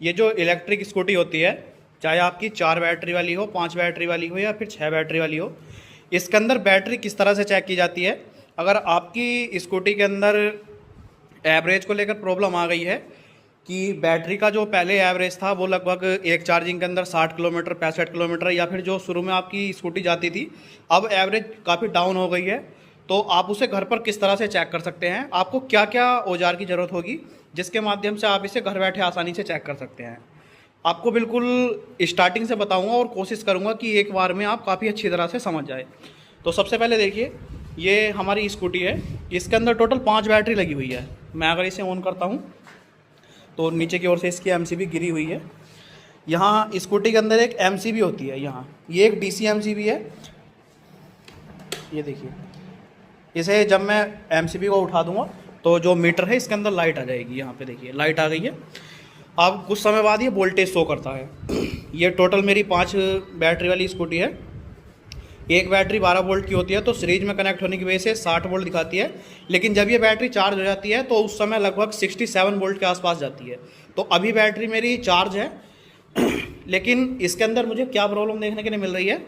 ये जो electric scooty होती है, चाहे आपकी 4 बैटरी वाली हो, 5 बैटरी वाली हो या फिर 6 बैटरी वाली हो, इसके अंदर बैटरी किस तरह से चेक की जाती है। अगर आपकी स्कूटी के अंदर एवरेज को लेकर प्रॉब्लम आ गई है कि बैटरी का जो पहले एवरेज था वो लगभग एक चार्जिंग के अंदर 60 किलोमीटर 65 किलोमीटर, या फिर जो शुरू में आपकी स्कूटी जाती थी अब एवरेज काफ़ी डाउन हो गई है, तो आप उसे घर पर किस तरह से चेक कर सकते हैं। आपको क्या क्या औजार की ज़रूरत होगी जिसके माध्यम से आप इसे घर बैठे आसानी से चेक कर सकते हैं। आपको बिल्कुल स्टार्टिंग से बताऊंगा और कोशिश करूंगा कि एक बार में आप काफ़ी अच्छी तरह से समझ जाए। तो सबसे पहले देखिए, ये हमारी स्कूटी है, इसके अंदर टोटल 5 बैटरी लगी हुई है। मैं अगर इसे ऑन करता हूँ तो नीचे की ओर से इसकी एमसीबी गिरी हुई है। यहाँ स्कूटी के अंदर एक एमसीबी होती है, यहाँ ये एक डीसी एमसीबी है। ये देखिए, इसे जब मैं एमसीबी को उठा दूंगा तो जो मीटर है इसके अंदर लाइट आ जाएगी। यहाँ पे देखिए लाइट आ गई है। अब कुछ समय बाद ये वोल्टेज शो करता है। ये टोटल मेरी 5 बैटरी वाली स्कूटी है। एक बैटरी 12 वोल्ट की होती है, तो सीरीज में कनेक्ट होने की वजह से 60 वोल्ट दिखाती है, लेकिन जब ये बैटरी चार्ज हो जाती है तो उस समय लगभग 67 वोल्ट के आसपास जाती है। तो अभी बैटरी मेरी चार्ज है। लेकिन इसके अंदर मुझे क्या प्रॉब्लम देखने के लिए मिल रही है,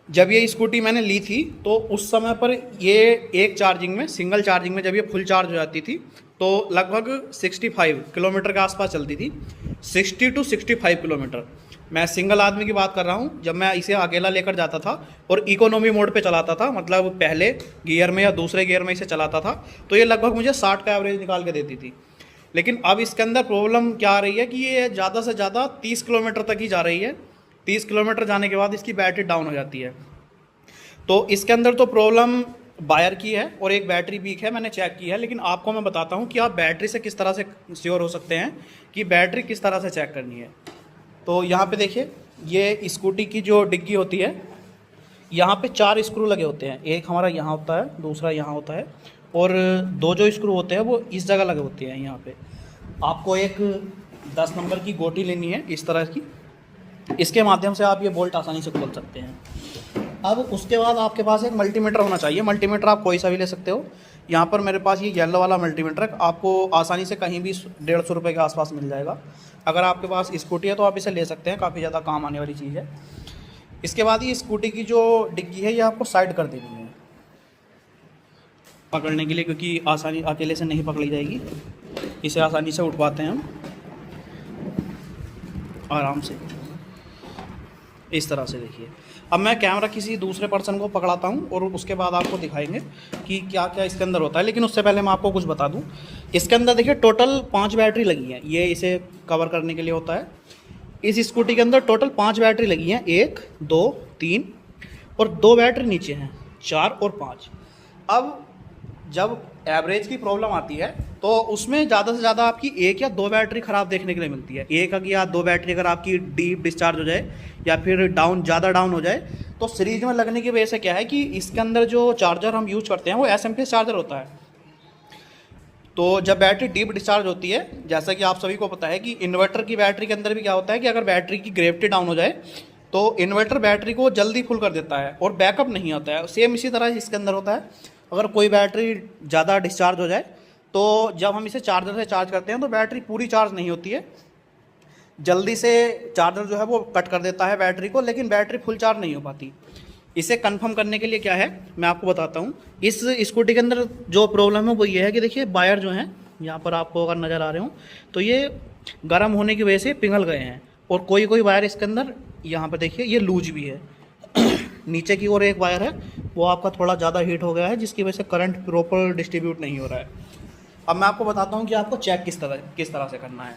जब ये स्कूटी मैंने ली थी तो उस समय पर ये एक चार्जिंग में, सिंगल चार्जिंग में जब ये फुल चार्ज हो जाती थी तो लगभग 65 किलोमीटर के आसपास चलती थी। 60 टू 65 किलोमीटर। मैं सिंगल आदमी की बात कर रहा हूँ। जब मैं इसे अकेला लेकर जाता था और इकोनॉमी मोड पे चलाता था, मतलब पहले गियर में या दूसरे गियर में इसे चलाता था, तो ये लगभग मुझे 60 का एवरेज निकाल के देती थी। लेकिन अब इसके अंदर प्रॉब्लम क्या आ रही है कि ये ज़्यादा से ज़्यादा 30 किलोमीटर तक ही जा रही है। 30 किलोमीटर जाने के बाद इसकी बैटरी डाउन हो जाती है। तो इसके अंदर तो प्रॉब्लम वायर की है और एक बैटरी वीक है, मैंने चेक की है। लेकिन आपको मैं बताता हूँ कि आप बैटरी से किस तरह से श्योर हो सकते हैं कि बैटरी किस तरह से चेक करनी है। तो यहाँ पे देखिए, ये स्कूटी की जो डिग्गी होती है, यहाँ पे 4 स्क्रू लगे होते हैं। एक हमारा यहाँ होता है, दूसरा यहाँ होता है, और 2 जो स्क्रू होते हैं वो इस जगह लगे होते हैं। यहाँ पे आपको एक 10 नंबर की गोटी लेनी है इस तरह की, इसके माध्यम से आप ये बोल्ट आसानी से खोल सकते हैं। अब उसके बाद आपके पास एक मल्टीमीटर होना चाहिए। मल्टीमीटर आप कोई सा भी ले सकते हो। यहाँ पर मेरे पास ये येलो वाला मल्टीमीटर आपको आसानी से कहीं भी 150 रुपये के आसपास मिल जाएगा। अगर आपके पास स्कूटी है तो आप इसे ले सकते हैं, काफ़ी ज़्यादा काम आने वाली चीज़ है। इसके बाद ये स्कूटी की जो डिग्गी है ये आपको साइड कर देनी है पकड़ने के लिए, क्योंकि आसानी अकेले से नहीं पकड़ी जाएगी। इसे आसानी से उठवाते हैं हम आराम से, इस तरह से। देखिए, अब मैं कैमरा किसी दूसरे पर्सन को पकड़ाता हूं और उसके बाद आपको दिखाएंगे कि क्या क्या इसके अंदर होता है। लेकिन उससे पहले मैं आपको कुछ बता दूं। इसके अंदर देखिए टोटल 5 बैटरी लगी हैं। ये इसे कवर करने के लिए होता है। इस स्कूटी के अंदर टोटल 5 बैटरी लगी हैं, 1 2 3, और 2 बैटरी नीचे हैं, 4 और 5। अब जब एवरेज की प्रॉब्लम आती है तो उसमें ज़्यादा से ज़्यादा आपकी 1 या 2 बैटरी ख़राब देखने के लिए मिलती है। 1 या 2 बैटरी अगर आपकी डीप डिस्चार्ज हो जाए या फिर ज़्यादा डाउन हो जाए, तो सीरीज में लगने की वजह से क्या है कि इसके अंदर जो चार्जर हम यूज करते हैं वो एसएमपीएस चार्जर होता है। तो जब बैटरी डीप डिस्चार्ज होती है, जैसा कि आप सभी को पता है कि इन्वर्टर की बैटरी के अंदर भी क्या होता है कि अगर बैटरी की ग्रेविटी डाउन हो जाए तो इन्वर्टर बैटरी को जल्दी फुल कर देता है और बैकअप नहीं होता है। सेम इसी तरह इसके अंदर होता है। अगर कोई बैटरी ज़्यादा डिस्चार्ज हो जाए तो जब हम इसे चार्जर से चार्ज करते हैं तो बैटरी पूरी चार्ज नहीं होती है, जल्दी से चार्जर जो है वो कट कर देता है बैटरी को, लेकिन बैटरी फुल चार्ज नहीं हो पाती। इसे कंफर्म करने के लिए क्या है मैं आपको बताता हूँ। इस स्कूटी के अंदर जो प्रॉब्लम है वो ये है कि देखिए वायर जो हैं यहाँ पर आपको अगर नज़र आ रहे हो तो ये गर्म होने की वजह से पिघल गए हैं, और कोई कोई वायर इसके अंदर यहाँ पर देखिए ये लूज भी है। नीचे की ओर एक वायर है वो आपका थोड़ा ज़्यादा हीट हो गया है, जिसकी वजह से करंट प्रॉपर डिस्ट्रीब्यूट नहीं हो रहा है। अब मैं आपको बताता हूँ कि आपको चेक किस तरह से करना है।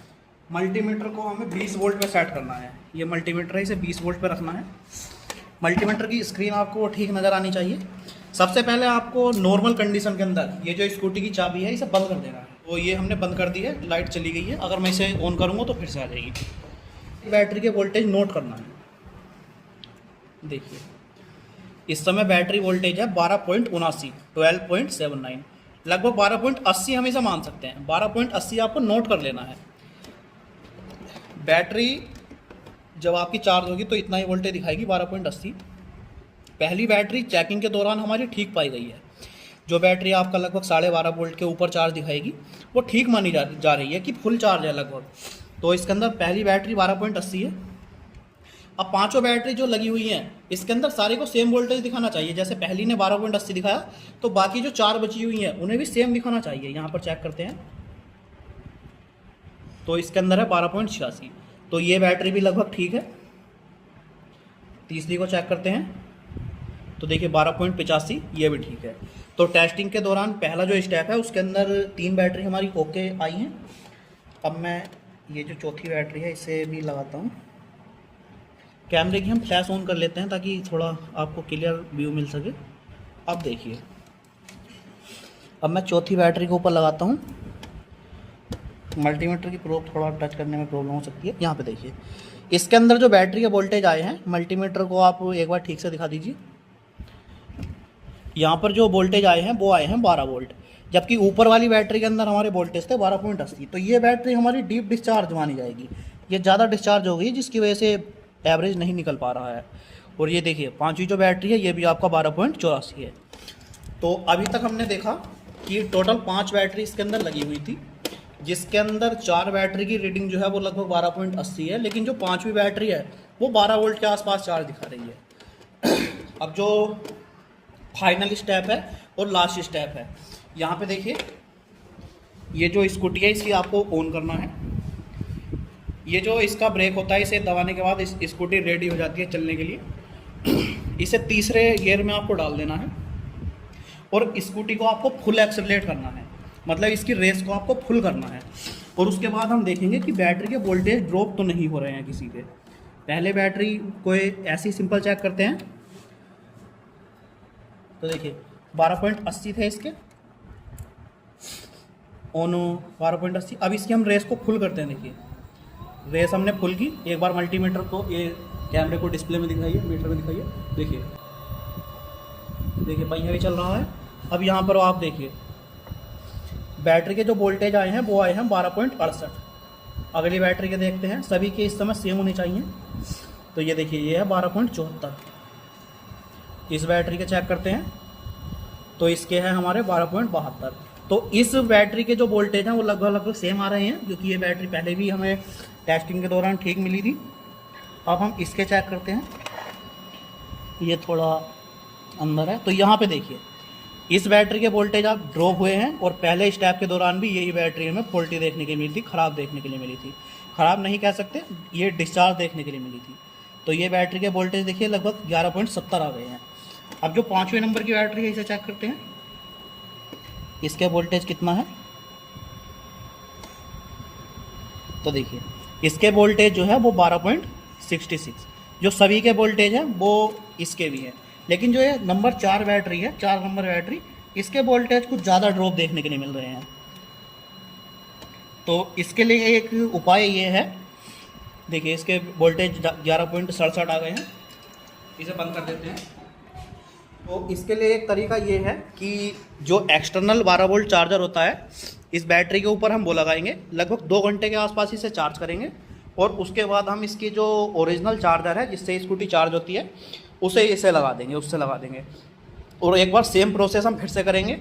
मल्टीमीटर को हमें 20 वोल्ट पे सेट करना है। ये मल्टीमीटर है, इसे 20 वोल्ट पे रखना है। मल्टीमीटर की स्क्रीन आपको ठीक नज़र आनी चाहिए। सबसे पहले आपको नॉर्मल कंडीशन के अंदर ये जो स्कूटी की चाबी है इसे बंद कर देना है। तो ये हमने बंद कर दी है, लाइट चली गई है। अगर मैं इसे ऑन करूँगा तो फिर से आ जाएगी। बैटरी के वोल्टेज नोट करना है। देखिए, इस समय बैटरी वोल्टेज है 12.79, 12.79, लगभग 12.80 हम इसे मान सकते हैं। 12.80 आपको नोट कर लेना है। बैटरी जब आपकी चार्ज होगी तो इतना ही वोल्टेज दिखाएगी, 12.80। पहली बैटरी चेकिंग के दौरान हमारी ठीक पाई गई है। जो बैटरी आपका लगभग 12.5 वोल्ट के ऊपर चार्ज दिखाएगी वो ठीक मानी जा रही है कि फुल चार्ज है लगभग। तो इसके अंदर पहली बैटरी 12.80 है। अब पांचों बैटरी जो लगी हुई हैं इसके अंदर सारे को सेम वोल्टेज दिखाना चाहिए। जैसे पहली ने 12.80 दिखाया तो बाकी जो 4 बची हुई हैं उन्हें भी सेम दिखाना चाहिए। यहाँ पर चेक करते हैं तो इसके अंदर है 12.86, तो ये बैटरी भी लगभग ठीक है। तीसरी को चेक करते हैं तो देखिए 12.85, ये भी ठीक है। तो टेस्टिंग के दौरान पहला जो स्टेप है उसके अंदर 3 बैटरी हमारी ओके आई हैं। अब मैं ये जो चौथी बैटरी है इसे भी लगाता हूँ। कैमरे की हम फ्लैश ऑन कर लेते हैं ताकि थोड़ा आपको क्लियर व्यू मिल सके। अब देखिए, अब मैं चौथी बैटरी के ऊपर लगाता हूँ। मल्टीमीटर की प्रोब थोड़ा टच करने में प्रॉब्लम हो सकती है। यहाँ पे देखिए इसके अंदर जो बैटरी के वोल्टेज आए हैं, मल्टीमीटर को आप एक बार ठीक से दिखा दीजिए। यहाँ पर जो वोल्टेज आए हैं वो आए हैं 12 वोल्ट, जबकि ऊपर वाली बैटरी के अंदर हमारे वोल्टेज थे 12.80। तो ये बैटरी हमारी डीप डिस्चार्ज मानी जाएगी, ये ज़्यादा डिस्चार्ज हो गई जिसकी वजह से एवरेज नहीं निकल पा रहा है। और ये देखिए पांचवी जो बैटरी है ये भी आपका 12.84 है। तो अभी तक हमने देखा कि टोटल 5 बैटरी इसके अंदर लगी हुई थी, जिसके अंदर 4 बैटरी की रीडिंग जो है वो लगभग 12.80 है, लेकिन जो पांचवी बैटरी है वो 12 वोल्ट के आसपास चार्ज दिखा रही है। अब जो फाइनल स्टेप है और लास्ट स्टेप है, यहाँ पे देखिए ये जो स्कूटी है इसकी आपको ऑन करना है। ये जो इसका ब्रेक होता है इसे दबाने के बाद स्कूटी रेडी हो जाती है चलने के लिए। इसे तीसरे गियर में आपको डाल देना है और स्कूटी को आपको फुल एक्सेलरेट करना है, मतलब इसकी रेस को आपको फुल करना है। और उसके बाद हम देखेंगे कि बैटरी के वोल्टेज ड्रॉप तो नहीं हो रहे हैं किसी के। पहले बैटरी को ऐसी सिंपल चेक करते हैं तो देखिए 12.80 थे इसके ऑन 12.80। अब इसकी हम रेस को फुल करते हैं। देखिए रेस हमने फुल की। एक बार मल्टीमीटर को ये कैमरे को डिस्प्ले में दिखाइए, मीटर में दिखाइए। देखिए देखिए पहिया भी चल रहा है। अब यहाँ पर आप देखिए बैटरी के जो वोल्टेज आए हैं वो आए हैं 12.68। अगली बैटरी के देखते हैं, सभी के इस समय सेम होने चाहिए। तो ये देखिए ये है 12.74। इस बैटरी के चेक करते हैं तो इसके हैं हमारे 12.72। तो इस बैटरी के जो वोल्टेज हैं वो लगभग सेम आ रहे हैं, क्योंकि ये बैटरी पहले भी हमें टेस्टिंग के दौरान ठीक मिली थी। अब हम इसके चेक करते हैं, ये थोड़ा अंदर है। तो यहाँ पे देखिए इस बैटरी के वोल्टेज आप ड्रॉप हुए हैं और पहले स्टेप के दौरान भी यही बैटरी हमें फॉल्टी देखने के मिली थी, ख़राब देखने के लिए मिली थी। ख़राब नहीं कह सकते, ये डिस्चार्ज देखने के लिए मिली थी। तो ये बैटरी के वोल्टेज देखिए लगभग 11.70 आ गए हैं। अब जो 5वें नंबर की बैटरी है इसे चेक करते हैं, इसके वोल्टेज कितना है। तो देखिए इसके वोल्टेज जो है वो 12.66। जो सभी के वोल्टेज है वो इसके भी है, लेकिन जो ये नंबर 4 बैटरी है, 4 नंबर बैटरी, इसके वोल्टेज कुछ ज़्यादा ड्रॉप देखने के लिए मिल रहे हैं। तो इसके लिए एक उपाय ये है, देखिए इसके वोल्टेज 11.67 आ गए हैं। इसे बंद कर देते हैं। तो इसके लिए एक तरीका ये है कि जो एक्सटर्नल 12 वोल्ट चार्जर होता है इस बैटरी के ऊपर हम वो लगाएंगे। लगभग 2 घंटे के आसपास इसे चार्ज करेंगे और उसके बाद हम इसकी जो ओरिजिनल चार्जर है जिससे स्कूटी चार्ज होती है उसे इसे लगा देंगे, उससे लगा देंगे। और एक बार सेम प्रोसेस हम फिर से करेंगे।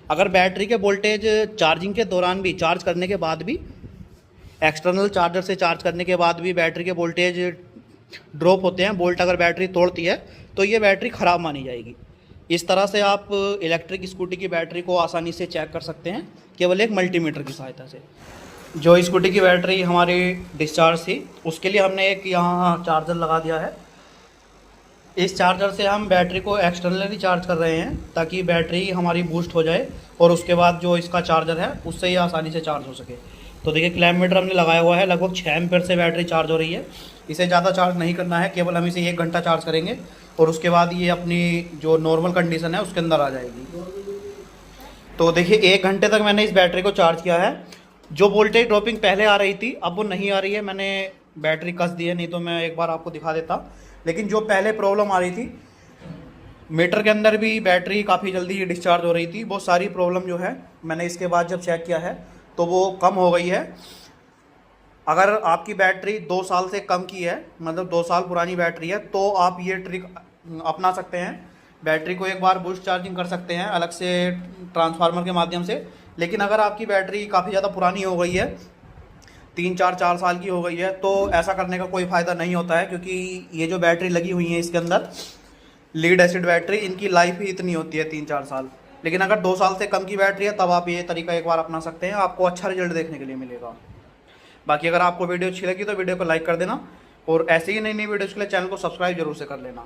अगर बैटरी के वोल्टेज चार्जिंग के दौरान भी, चार्ज करने के बाद भी, एक्सटर्नल चार्जर से चार्ज करने के बाद भी बैटरी के वोल्टेज ड्रॉप होते हैं, वोल्ट अगर बैटरी तोड़ती है तो ये बैटरी ख़राब मानी जाएगी। इस तरह से आप इलेक्ट्रिक स्कूटी की बैटरी को आसानी से चेक कर सकते हैं केवल एक मल्टीमीटर की सहायता से। जो स्कूटी की बैटरी हमारी डिस्चार्ज थी उसके लिए हमने एक यहाँ चार्जर लगा दिया है। इस चार्जर से हम बैटरी को एक्सटर्नली चार्ज कर रहे हैं ताकि बैटरी हमारी बूस्ट हो जाए और उसके बाद जो इसका चार्जर है उससे ये आसानी से चार्ज हो सके। तो देखिए क्लैम्प मीटर हमने लगाया हुआ है, लगभग 6 एम्पीयर से बैटरी चार्ज हो रही है। इसे ज़्यादा चार्ज नहीं करना है, केवल हम इसे 1 घंटा चार्ज करेंगे और उसके बाद ये अपनी जो नॉर्मल कंडीशन है उसके अंदर आ जाएगी। तो देखिए 1 घंटे तक मैंने इस बैटरी को चार्ज किया है। जो वोल्टेज ड्रॉपिंग पहले आ रही थी अब वो नहीं आ रही है। मैंने बैटरी कस दी है, नहीं तो मैं एक बार आपको दिखा देता। लेकिन जो पहले प्रॉब्लम आ रही थी, मीटर के अंदर भी बैटरी काफ़ी जल्दी डिस्चार्ज हो रही थी, वो सारी प्रॉब्लम जो है मैंने इसके बाद जब चेक किया है तो वो कम हो गई है। अगर आपकी बैटरी 2 साल से कम की है, मतलब 2 साल पुरानी बैटरी है, तो आप ये ट्रिक अपना सकते हैं। बैटरी को एक बार बूस्ट चार्जिंग कर सकते हैं अलग से ट्रांसफार्मर के माध्यम से। लेकिन अगर आपकी बैटरी काफ़ी ज़्यादा पुरानी हो गई है 4 साल की हो गई है, तो ऐसा करने का कोई फ़ायदा नहीं होता है, क्योंकि ये जो बैटरी लगी हुई है इसके अंदर लीड एसिड बैटरी, इनकी लाइफ ही इतनी होती है 3-4 साल। लेकिन अगर 2 साल से कम की बैटरी है तब आप ये तरीका एक बार अपना सकते हैं, आपको अच्छा रिजल्ट देखने के लिए मिलेगा। बाकी अगर आपको वीडियो अच्छी लगी तो वीडियो को लाइक कर देना, और ऐसे ही नई नई वीडियोज़ के लिए चैनल को सब्सक्राइब जरूर से कर लेना।